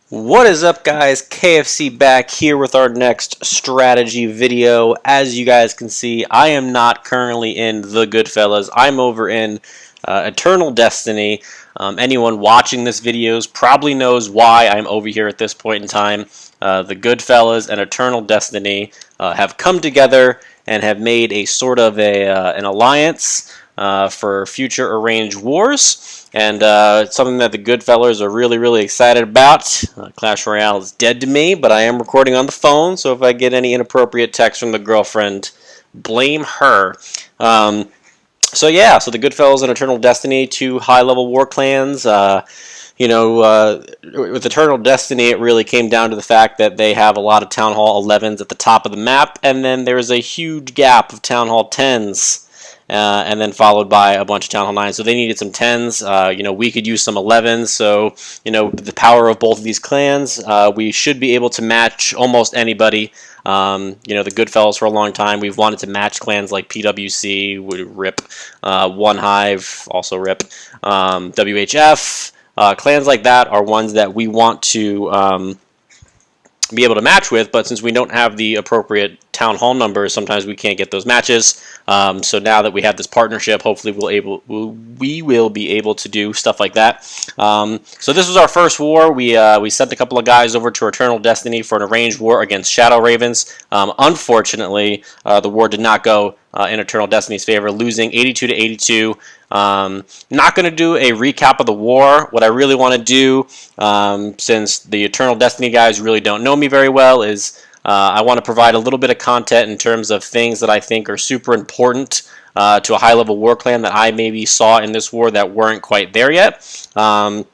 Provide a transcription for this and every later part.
What is up, guys? KFC back here with our next strategy video. As you guys can see, I am not currently in the Goodfellas. I'm over in Eternal Destiny. Anyone watching this videos probably knows why I'm over here at this point in time. The Goodfellas and Eternal Destiny have come together and have made a sort of an alliance for future arranged wars. And it's something that the Goodfellas are really excited about. Clash Royale is dead to me, but I am recording on the phone, so if I get any inappropriate text from the girlfriend, blame her. So the Goodfellas and Eternal Destiny, two high-level war clans. With Eternal Destiny, it really came down to the fact that they have a lot of Town Hall 11s at the top of the map, and then there's a huge gap of Town Hall 10s. And then followed by a bunch of Town Hall 9s. So they needed some 10s. We could use some 11s. So, the power of both of these clans, we should be able to match almost anybody. The Goodfellas for a long time, we've wanted to match clans like PWC, RIP, One Hive, also RIP, WHF. Clans like that are ones that we want to be able to match with, but since we don't have the appropriate town hall numbers, sometimes we can't get those matches. So now that we have this partnership, hopefully we will be able to do stuff like that. So this was our first war. We sent a couple of guys over to Eternal Destiny for an arranged war against Shadow Ravens. Unfortunately, the war did not go in Eternal Destiny's favor, losing 82 to 82. Not going to do a recap of the war. What I really want to do, since the Eternal Destiny guys really don't know me very well, is I want to provide a little bit of content in terms of things that I think are super important to a high-level war clan that I maybe saw in this war that weren't quite there yet. So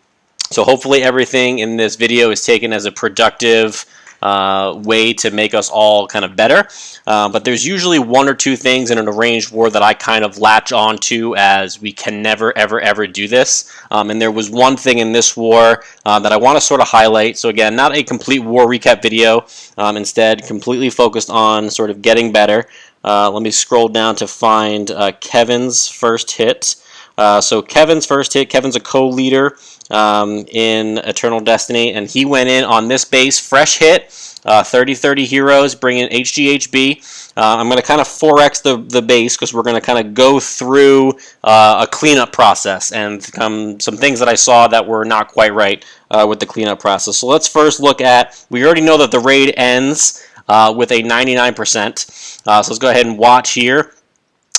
hopefully everything in this video is taken as a productive way to make us all kind of better. But there's usually one or two things in an arranged war that I kind of latch on to as we can never, ever do this. And there was one thing in this war that I want to sort of highlight. So again, not a complete war recap video. Instead, completely focused on sort of getting better. Let me scroll down to find Kevin's first hit. So Kevin's first hit, Kevin's a co-leader in Eternal Destiny, and he went in on this base, fresh hit, 30-30 heroes, bringing HGHB. I'm going to kind of 4x the base because we're going to kind of go through a cleanup process and some things that I saw that were not quite right with the cleanup process. So let's first look at, we already know that the raid ends with a 99%. So let's go ahead and watch here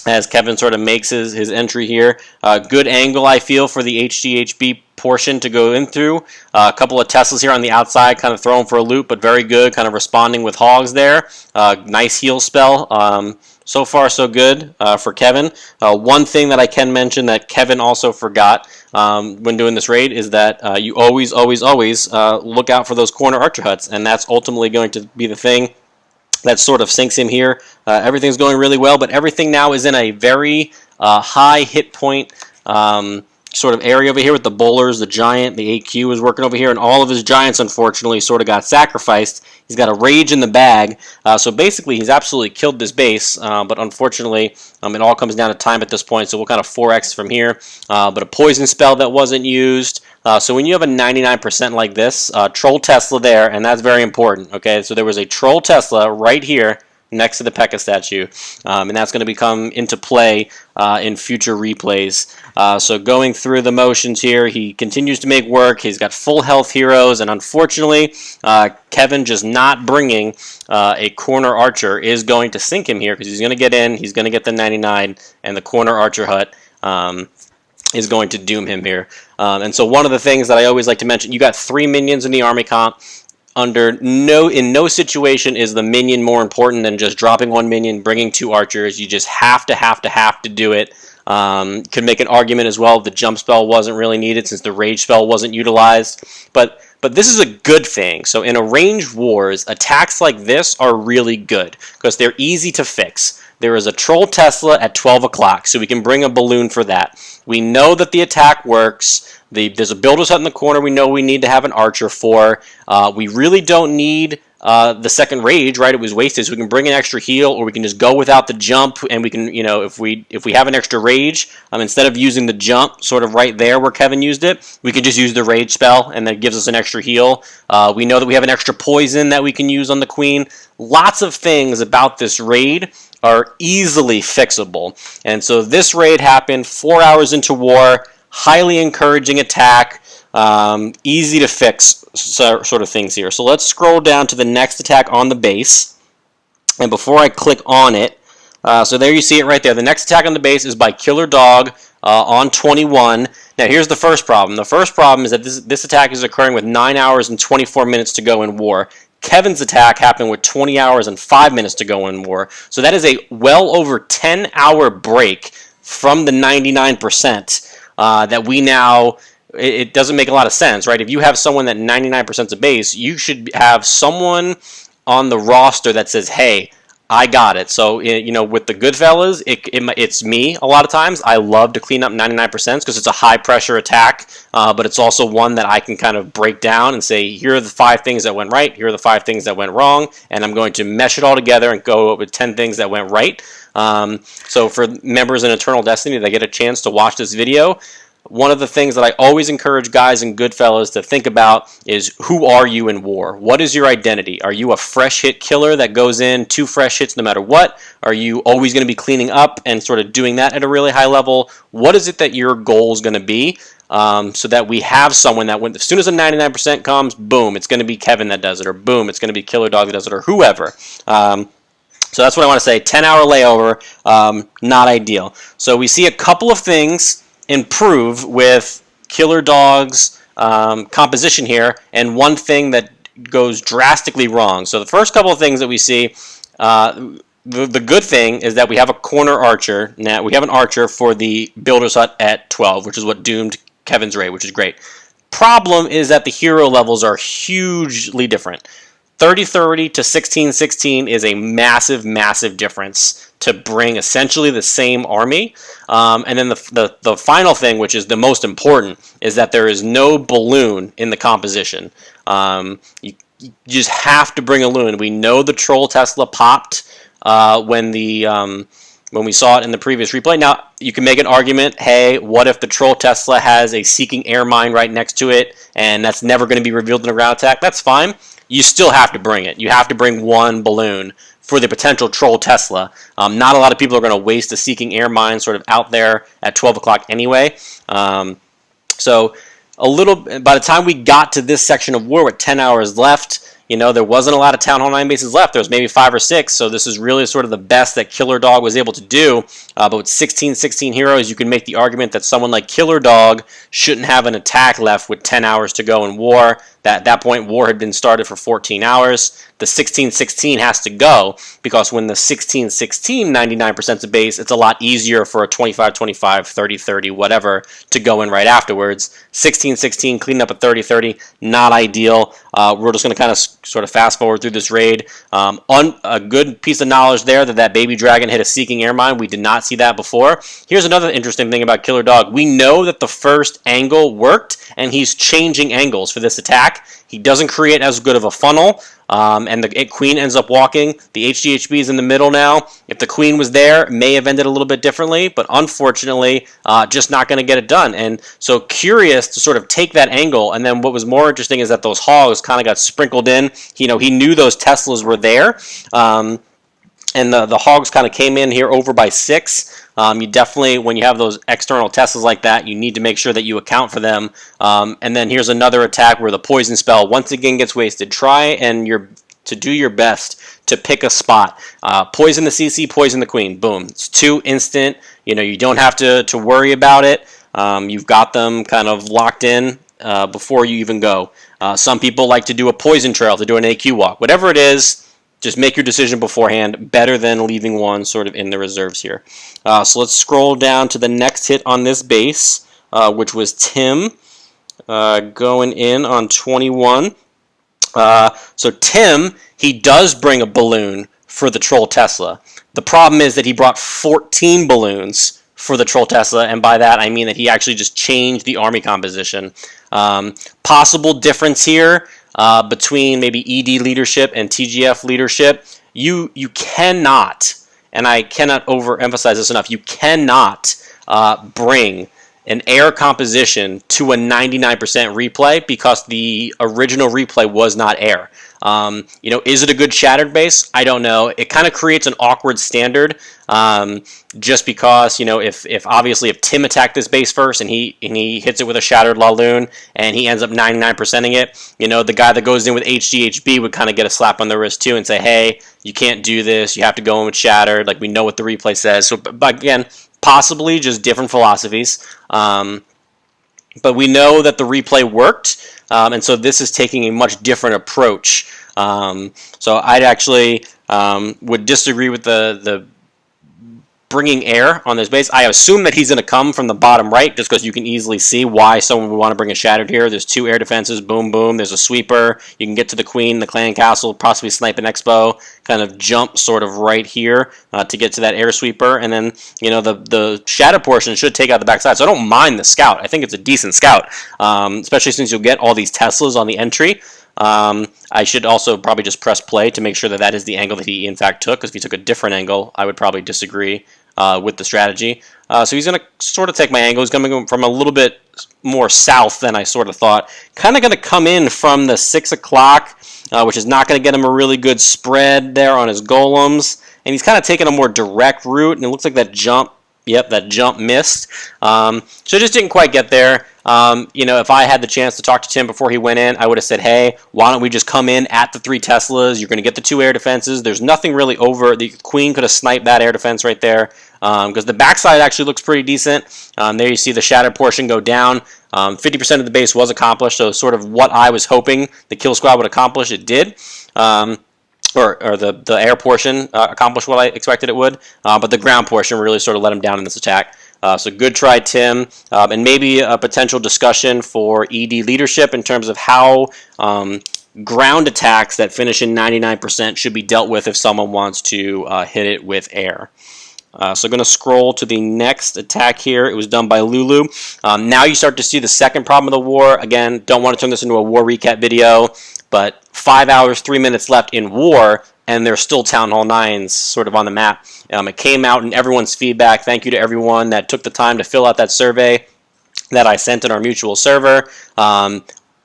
as Kevin sort of makes his entry here. Good angle, I feel, for the HGHB portion to go in through. A couple of Teslas here on the outside, kind of throwing for a loop, but very good, kind of responding with hogs there. Nice heal spell. So far, so good for Kevin. One thing that I can mention that Kevin also forgot when doing this raid is that you always look out for those corner archer huts, and that's ultimately going to be the thing that sort of sinks him here. Everything's going really well, but everything now is in a very high hit point sort of area over here with the bowlers, the giant, the AQ is working over here, and all of his giants, unfortunately, sort of got sacrificed. He's got a rage in the bag, so basically he's absolutely killed this base, but unfortunately it all comes down to time at this point, so we'll kind of 4x from here. But a poison spell that wasn't used. So when you have a 99% like this, Troll Tesla there, and that's very important, okay? So there was a Troll Tesla right here next to the P.E.K.K.A statue, and that's going to become into play in future replays. So going through the motions here, he continues to make work. He's got full health heroes, and unfortunately, Kevin just not bringing a corner archer is going to sink him here because he's going to get in, he's going to get the 99, and the corner archer hut is going to doom him here. And so one of the things that I always like to mention, you got 3 minions in the army comp. In no situation is the minion more important than just dropping 1 minion, bringing 2 archers. You just have to do it. Could make an argument as well the jump spell wasn't really needed since the rage spell wasn't utilized. But this is a good thing. So in arranged wars, attacks like this are really good because they're easy to fix. There is a Troll Tesla at 12 o'clock, so we can bring a balloon for that. We know that the attack works. There's a builder's hut in the corner we know we need to have an archer for. We really don't need the second rage, right? It was wasted, so we can bring an extra heal, or we can just go without the jump, and we can, if we have an extra rage, instead of using the jump sort of right there where Kevin used it, we can just use the rage spell, and that gives us an extra heal. We know that we have an extra poison that we can use on the queen. Lots of things about this raid are easily fixable, and so this raid happened 4 hours into war. Highly encouraging attack. Easy to fix sort of things here. So let's scroll down to the next attack on the base. And before I click on it, so there you see it right there. The next attack on the base is by Killer Dog on 21. Now here's the first problem. The first problem is that this attack is occurring with 9 hours and 24 minutes to go in war. Kevin's attack happened with 20 hours and 5 minutes to go in war. So that is a well over 10-hour break from the 99% that we now... It doesn't make a lot of sense, right? If you have someone that 99% is a base, you should have someone on the roster that says, hey, I got it. So, with the Goodfellas, it's me a lot of times. I love to clean up 99% because it's a high-pressure attack, but it's also one that I can kind of break down and say, here are the 5 things that went right, here are the 5 things that went wrong, and I'm going to mesh it all together and go with 10 things that went right. So for members in Eternal Destiny that get a chance to watch this video, one of the things that I always encourage guys in Goodfellas to think about is, who are you in war? What is your identity? Are you a fresh hit killer that goes in 2 fresh hits no matter what? Are you always going to be cleaning up and sort of doing that at a really high level? What is it that your goal is going to be? So that we have someone that as soon as a 99% comes, boom, it's going to be Kevin that does it, or boom, it's going to be Killer Dog that does it, or whoever. So that's what I want to say. 10-hour layover, not ideal. So we see a couple of things improve with Killer Dog's composition here, and one thing that goes drastically wrong. So the first couple of things that we see, the good thing is that we have a corner archer. Now we have an archer for the Builder's Hut at 12, which is what doomed Kevin's raid, which is great. Problem is that the hero levels are hugely different. 30-30 to 16-16 is a massive, massive difference to bring essentially the same army. And then the final thing, which is the most important, is that there is no balloon in the composition. You just have to bring a balloon. We know the Troll Tesla popped when we saw it in the previous replay. Now, you can make an argument, hey, what if the Troll Tesla has a Seeking Air Mine right next to it, and that's never going to be revealed in a ground attack? That's fine. You still have to bring it. You have to bring one balloon for the potential Troll Tesla. Not a lot of people are going to waste a Seeking Air Mine sort of out there at 12 o'clock anyway. So by the time we got to this section of war with 10 hours left, there wasn't a lot of Town Hall 9 bases left. There was maybe 5 or 6, so this is really sort of the best that Killer Dog was able to do. But with 16-16 heroes, you can make the argument that someone like Killer Dog shouldn't have an attack left with 10 hours to go in war. At that point, war had been started for 14 hours. The 16-16 has to go, because when the 16-16 99% is a base, it's a lot easier for a 25-25, 30-30, whatever, to go in right afterwards. 16-16, cleaning up a 30-30, not ideal. We're just going to kind of sort of fast forward through this raid. A good piece of knowledge there that Baby Dragon hit a Seeking Air Mine. We did not see that before. Here's another interesting thing about Killer Dog. We know that the first angle worked, and he's changing angles for this attack. He doesn't create as good of a funnel, and the queen ends up walking. The HDHB is in the middle now. If the queen was there, it may have ended a little bit differently, but unfortunately, just not going to get it done. And so curious to sort of take that angle, and then what was more interesting is that those hogs kind of got sprinkled in. He knew those Teslas were there, and the hogs kind of came in here over by 6. You definitely, when you have those external Teslas like that, you need to make sure that you account for them. And then here's another attack where the poison spell once again gets wasted. Try and to do your best to pick a spot. Poison the CC, poison the queen. Boom. It's 2 instant. You don't have to worry about it. You've got them kind of locked in before you even go. Some people like to do a poison trail to do an AQ walk. Whatever it is, just make your decision beforehand. Better than leaving one sort of in the reserves here. So let's scroll down to the next hit on this base, which was Tim going in on 21. So Tim, he does bring a balloon for the Troll Tesla. The problem is that he brought 14 balloons for the Troll Tesla, and by that I mean that he actually just changed the army composition. Possible difference here, between maybe ED leadership and TGF leadership, you cannot, and I cannot overemphasize this enough, you cannot bring an air composition to a 99% replay because the original replay was not air. Is it a good shattered base? I don't know. It kind of creates an awkward standard just because, if obviously if Tim attacked this base first and he hits it with a shattered Laloon and he ends up 99%ing it, the guy that goes in with HDHB would kind of get a slap on the wrist too and say, hey, you can't do this. You have to go in with shattered. Like, we know what the replay says. So, but again, possibly just different philosophies. But we know that the replay worked, and so this is taking a much different approach. So I'd actually would disagree with the bringing air on this base. I assume that he's going to come from the bottom right just because you can easily see why someone would want to bring a shattered here. There's 2 air defenses, boom, boom. There's a sweeper. You can get to the queen, the clan castle, possibly snipe an expo, kind of jump sort of right here to get to that air sweeper. And then, the shadow portion should take out the backside. So I don't mind the scout. I think it's a decent scout, especially since you'll get all these Teslas on the entry. I should also probably just press play to make sure that that is the angle that he in fact took, because if he took a different angle, I would probably disagree with the strategy. So he's going to sort of take my angle. He's going to go from a little bit more south than I sort of thought. Kind of going to come in from the 6 o'clock, which is not going to get him a really good spread there on his golems. And he's kind of taking a more direct route, and it looks like that jump, that jump missed. So it just didn't quite get there. If I had the chance to talk to Tim before he went in, I would have said, hey, why don't we just come in at the 3 Teslas? You're going to get the 2 air defenses. There's nothing really over. The queen could have sniped that air defense right there because the backside actually looks pretty decent. There you see the shattered portion go down. 50% of the base was accomplished, so sort of what I was hoping the kill squad would accomplish, it did. Or the air portion accomplished what I expected it would, but the ground portion really sort of let him down in this attack. So good try, Tim, and maybe a potential discussion for ED leadership in terms of how ground attacks that finish in 99% should be dealt with if someone wants to hit it with air. So I'm going to scroll to the next attack here. It was done by Lulu. Now you start to see the second problem of the war. Again, don't want to turn this into a war recap video, but 5 hours, 3 minutes left in war, and there's still Town Hall 9s sort of on the map. It came out in everyone's feedback. Thank you to everyone that took the time to fill out that survey that I sent in our mutual server.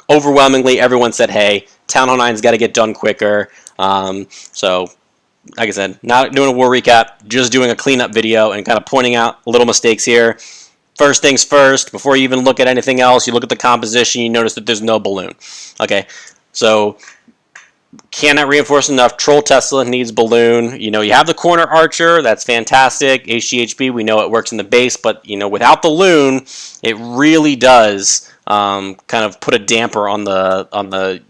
Overwhelmingly, everyone said, hey, Town Hall 9's got to get done quicker. So, like I said, not doing a war recap, just doing a cleanup video and kind of pointing out little mistakes here. First things first, before you even look at anything else, you look at the composition, you notice that there's no balloon. Okay, so cannot reinforce enough. Troll Tesla needs balloon. You have the corner archer. That's fantastic. HGHB, we know it works in the base, but without the loon, it really does kind of put a damper on the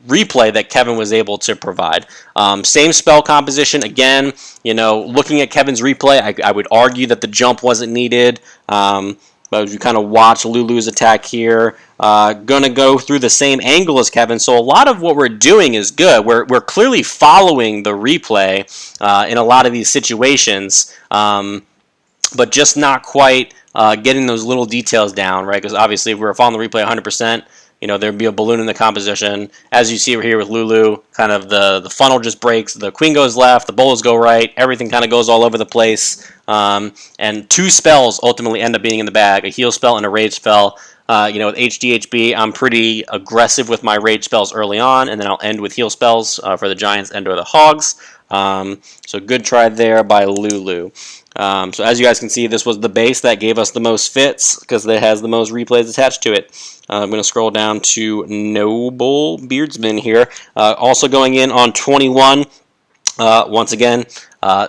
replay that Kevin was able to provide. Same spell composition. Again, looking at Kevin's replay, I would argue that the jump wasn't needed. But you kind of watch Lulu's attack here, gonna go through the same angle as Kevin. So a lot of what we're doing is good. We're clearly following the replay in a lot of these situations, but just not quite getting those little details down, right? Because obviously, if we were following the replay 100%, there'd be a balloon in the composition. As you see here with Lulu, kind of the funnel just breaks. The queen goes left, the bowls go right. Everything kind of goes all over the place. And 2 spells ultimately end up being in the bag, a heal spell and a rage spell. With HDHB, I'm pretty aggressive with my rage spells early on, and then I'll end with heal spells for the Giants and or the Hogs. So good try there by Lulu. So as you guys can see, this was the base that gave us the most fits because it has the most replays attached to it. I'm going to scroll down to Noblebeardsman here. Also going in on 21. Once again,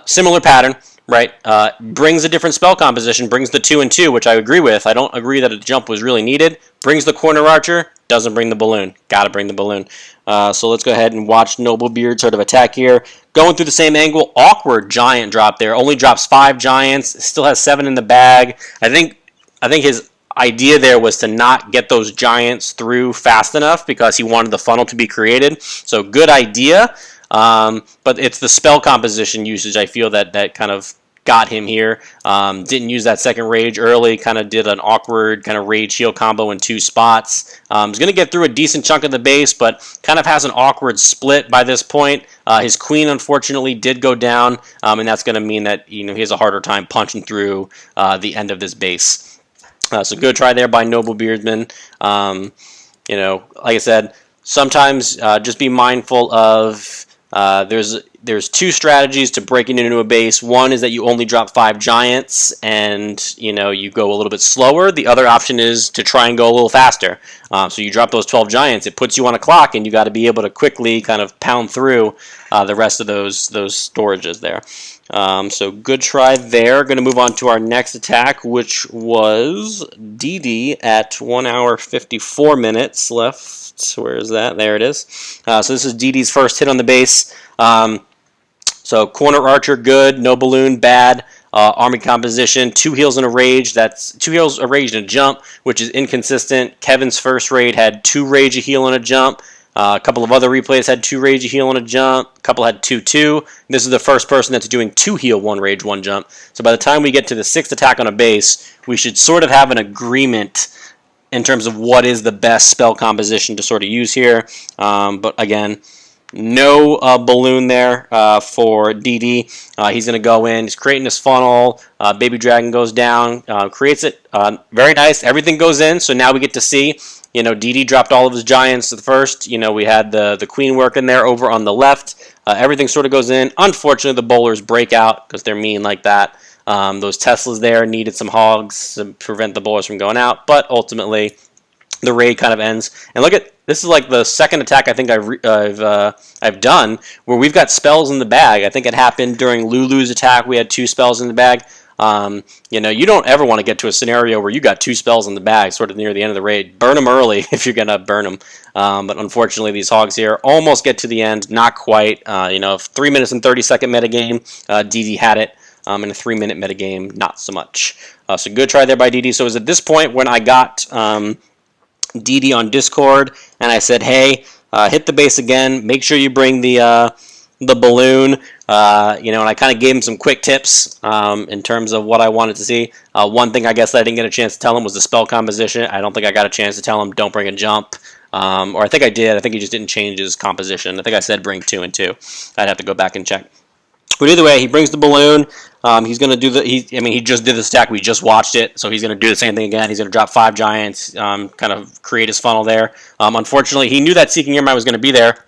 similar pattern, right? Brings a different spell composition, brings the 2 and 2, which I agree with. I don't agree that a jump was really needed. Brings the corner archer, doesn't bring the balloon. Gotta bring the balloon. So let's go ahead and watch Noblebeard sort of attack here. Going through the same angle, awkward giant drop there. Only drops 5 giants, still has 7 in the bag. I think his idea there was to not get those giants through fast enough because he wanted the funnel to be created. So good idea, but it's the spell composition usage I feel that kind of got him here. Didn't use that second rage early, kind of did an awkward kind of rage heal combo in 2 spots. He's going to get through a decent chunk of the base, but kind of has an awkward split by this point. His queen, unfortunately, did go down, and that's going to mean that he has a harder time punching through the end of this base. So good try there by Noblebeardman. Like I said, sometimes just be mindful of there's 2 strategies to breaking into a base. One is that you only drop 5 giants and you go a little bit slower. The other option is to try and go a little faster. So you drop those 12 giants, it puts you on a clock, and you got to be able to quickly kind of pound through the rest of those storages there. So good try there. Going to move on to our next attack, which was DD at 1 hour 54 minutes left. Where is that? There it is. So this is DD's first hit on the base. So corner archer, good. No balloon, bad. Army composition, 2 heals and a rage. That's 2 heals, a rage, and a jump, which is inconsistent. Kevin's first raid had 2 rage, a heal, and a jump. A couple of other replays had 2 rage, a heal, and a jump. A couple had 2-2. This is the first person that's doing 2 heal, 1 rage, 1 jump. So by the time we get to the 6th attack on a base, we should sort of have an agreement in terms of what is the best spell composition to sort of use here. But again, no balloon there for DD. He's going to go in. He's creating this funnel. Baby Dragon goes down. Creates it. Very nice. Everything goes in. So now we get to see, DD dropped all of his giants at first. We had the queen working there over on the left. Everything sort of goes in. Unfortunately, the bowlers break out because they're mean like that. Those Teslas there needed some hogs to prevent the bowlers from going out. But ultimately, the raid kind of ends. And look at this, is like the second attack I think I've done where we've got spells in the bag. I think it happened during Lulu's attack. We had 2 spells in the bag. You don't ever want to get to a scenario where you got 2 spells in the bag sort of near the end of the raid. Burn them early if you're going to burn them. But unfortunately, these hogs here almost get to the end. Not quite. 3 minutes and 30-second metagame, DD had it. In a 3-minute metagame, not so much. So good try there by DD. So it was at this point when I got DD on Discord, and I said, hey, hit the base again. Make sure you bring the balloon. And I kind of gave him some quick tips in terms of what I wanted to see. One thing I guess I didn't get a chance to tell him was the spell composition. I don't think I got a chance to tell him don't bring a jump. Or I think I did. I think he just didn't change his composition. I think I said bring 2 and 2. I'd have to go back and check. But either way, he brings the balloon. He's going to do he just did the stack. We just watched it, so he's going to do the same thing again. He's going to drop 5 giants, kind of create his funnel there. Unfortunately, he knew that Seeking Airmine was going to be there,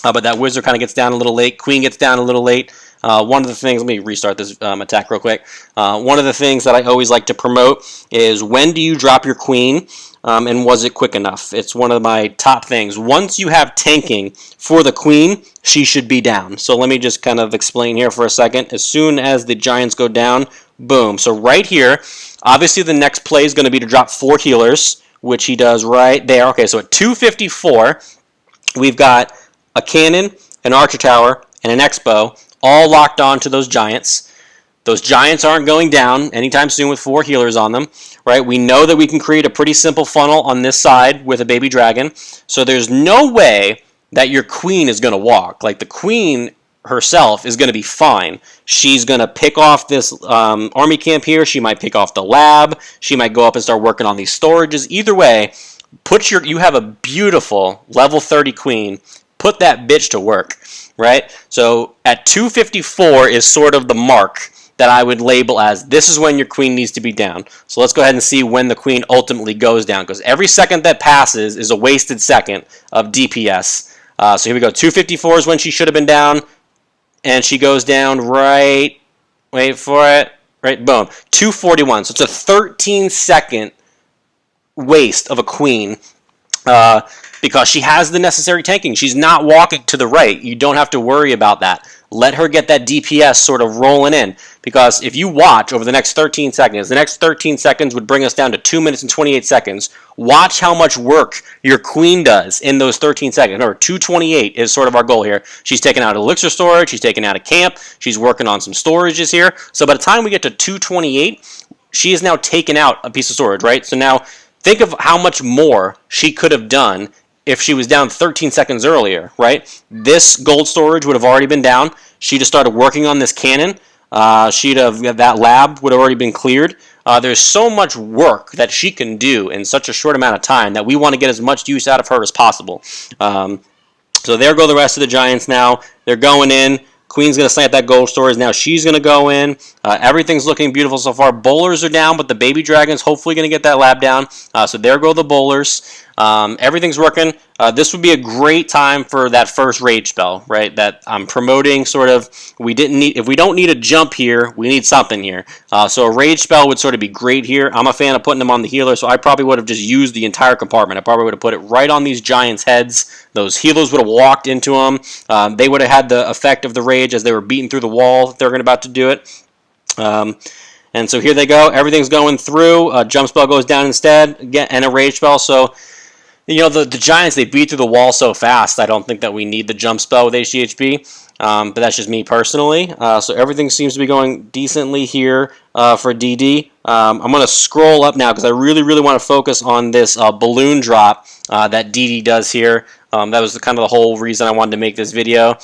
but that wizard kind of gets down a little late. Queen gets down a little late. One of the things, let me restart this attack real quick. One of the things that I always like to promote is when do you drop your queen, and was it quick enough? It's one of my top things. Once you have tanking for the queen, she should be down. So let me just kind of explain here for a second. As soon as the giants go down, boom. So right here, obviously the next play is going to be to drop 4 healers, which he does right there. Okay, so at 254, we've got a cannon, an archer tower, and an expo, all locked on to those giants. Those giants aren't going down anytime soon with 4 healers on them, right? We know that we can create a pretty simple funnel on this side with a baby dragon. So there's no way that your queen is going to walk. Like the queen herself is going to be fine. She's going to pick off this army camp here. She might pick off the lab. She might go up and start working on these storages. Either way, you have a beautiful level 30 queen. Put that bitch to work, right? So at 254 is sort of the mark that I would label as this is when your queen needs to be down. So let's go ahead and see when the queen ultimately goes down, because every second that passes is a wasted second of DPS. So here we go. 254 is when she should have been down, and she goes down right, wait for it, right, boom, 241. So it's a 13-second waste of a queen because she has the necessary tanking. She's not walking to the right. You don't have to worry about that. Let her get that DPS sort of rolling in, because if you watch over the next 13 seconds, the next 13 seconds would bring us down to 2 minutes and 28 seconds. Watch how much work your queen does in those 13 seconds. Remember, 228 is sort of our goal here. She's taking out elixir storage. She's taking out a camp. She's working on some storages here. So by the time we get to 228, she has now taken out a piece of storage, right? So now think of how much more she could have done if she was down 13 seconds earlier, right? This gold storage would have already been down. She just started working on this cannon. that lab would have already been cleared. There's so much work that she can do in such a short amount of time that we want to get as much use out of her as possible. So there go the rest of the Giants now. They're going in. Queen's going to slant that gold storage. Now she's going to go in. Everything's looking beautiful so far. Bowlers are down, but the baby dragon's hopefully going to get that lab down. So there go the bowlers. Everything's working. This would be a great time for that first rage spell, right? That I'm promoting sort of. If we don't need a jump here, we need something here. So a rage spell would sort of be great here. I'm a fan of putting them on the healer, so I probably would have just used the entire compartment. I probably would have put it right on these Giants' heads. Those healers would have walked into them. They would have had the effect of the rage as they were beating through the wall if they're about to do it. And so here they go. Everything's going through. Jump spell goes down instead, and a rage spell. So, you know, the Giants, they beat through the wall so fast, I don't think that we need the jump spell with HDHB. But that's just me personally. So everything seems to be going decently here for DD. I'm going to scroll up now because I really, really want to focus on this balloon drop that DD does here. That was kind of the whole reason I wanted to make this video.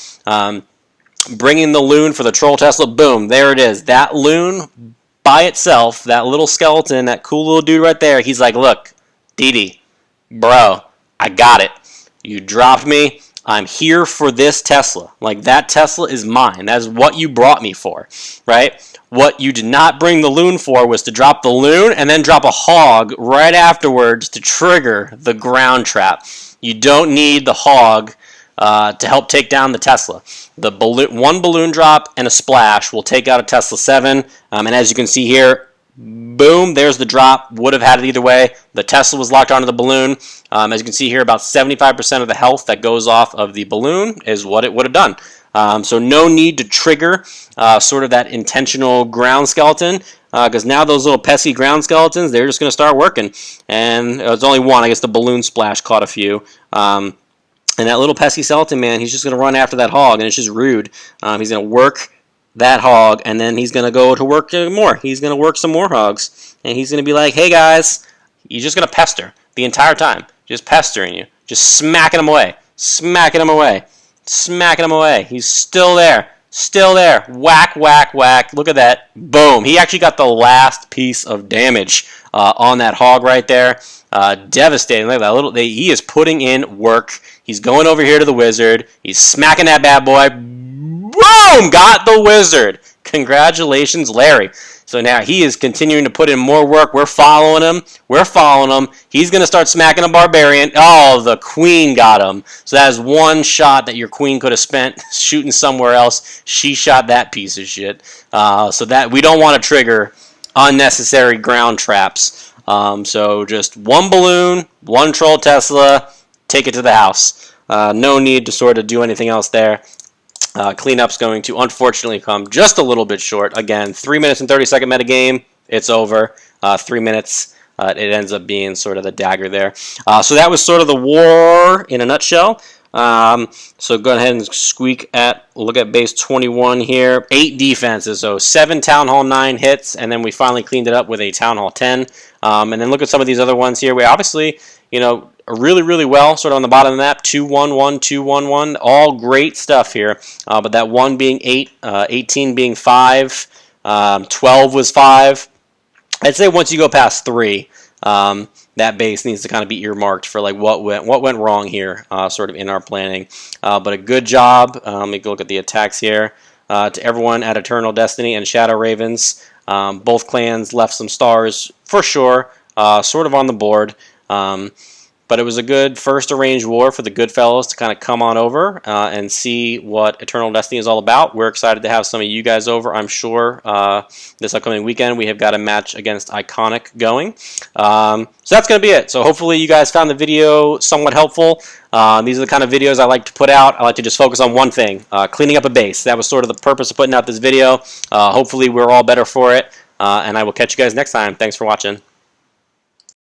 Bringing the loon for the Troll Tesla. Boom, there it is. That loon by itself, that little skeleton, that cool little dude right there, he's like, look, DD, bro, I got it. You dropped me. I'm here for this Tesla. Like, that Tesla is mine. That is what you brought me for, right? What you did not bring the loon for was to drop the loon and then drop a hog right afterwards to trigger the ground trap. You don't need the hog to help take down the Tesla. The one balloon drop and a splash will take out a Tesla 7. And as you can see here, boom, there's the drop. Would have had it either way. The Tesla was locked onto the balloon. As you can see here, about 75% of the health that goes off of the balloon is what it would have done. So no need to trigger sort of that intentional ground skeleton, because now those little pesky ground skeletons, they're just going to start working. And it's only one. I guess the balloon splash caught a few. And that little pesky skeleton, man, he's just going to run after that hog, and it's just rude. He's going to work that hog, and then he's going to go to work more. He's going to work some more hogs, and he's going to be like, hey, guys, he's just going to pester the entire time, just pestering you, just smacking him away, smacking him away, smacking him away. He's still there, still there. Whack, whack, whack. Look at that. Boom. He actually got the last piece of damage on that hog right there. Devastating. Look at that little. He is putting in work. He's going over here to the wizard. He's smacking that bad boy. Boom! Got the wizard. Congratulations, Larry. So now he is continuing to put in more work. We're following him. We're following him. He's going to start smacking a barbarian. Oh, the queen got him. So that is one shot that your queen could have spent shooting somewhere else. She shot that piece of shit. So that we don't want to trigger unnecessary ground traps. So just one balloon, one troll Tesla, take it to the house. No need to sort of do anything else there. Cleanup's going to unfortunately come just a little bit short. Again, 3 minutes and 30-second metagame. It's over. 3 minutes. It ends up being sort of the dagger there. So that was sort of the war in a nutshell. So go ahead and look at base 21 here. 8 defenses, so 7 Town Hall 9 hits, and then we finally cleaned it up with a Town Hall 10. And then look at some of these other ones here. We obviously, you know, really, really well, sort of on the bottom of the map, 2-1-1, 2-1-1, all great stuff here. But that 1 being 8, 18 being 5, 12 was 5. I'd say once you go past 3, that base needs to kind of be earmarked for like what went wrong here, sort of in our planning. But a good job. Let me go look at the attacks here. To everyone at Eternal Destiny and Shadow Ravens, both clans left some stars for sure, sort of on the board. But it was a good first arranged war for the Goodfellas to kind of come on over and see what Eternal Destiny is all about. We're excited to have some of you guys over, I'm sure. This upcoming weekend, we have got a match against Iconic going. So that's going to be it. So hopefully you guys found the video somewhat helpful. These are the kind of videos I like to put out. I like to just focus on one thing, cleaning up a base. That was sort of the purpose of putting out this video. Hopefully we're all better for it. And I will catch you guys next time. Thanks for watching.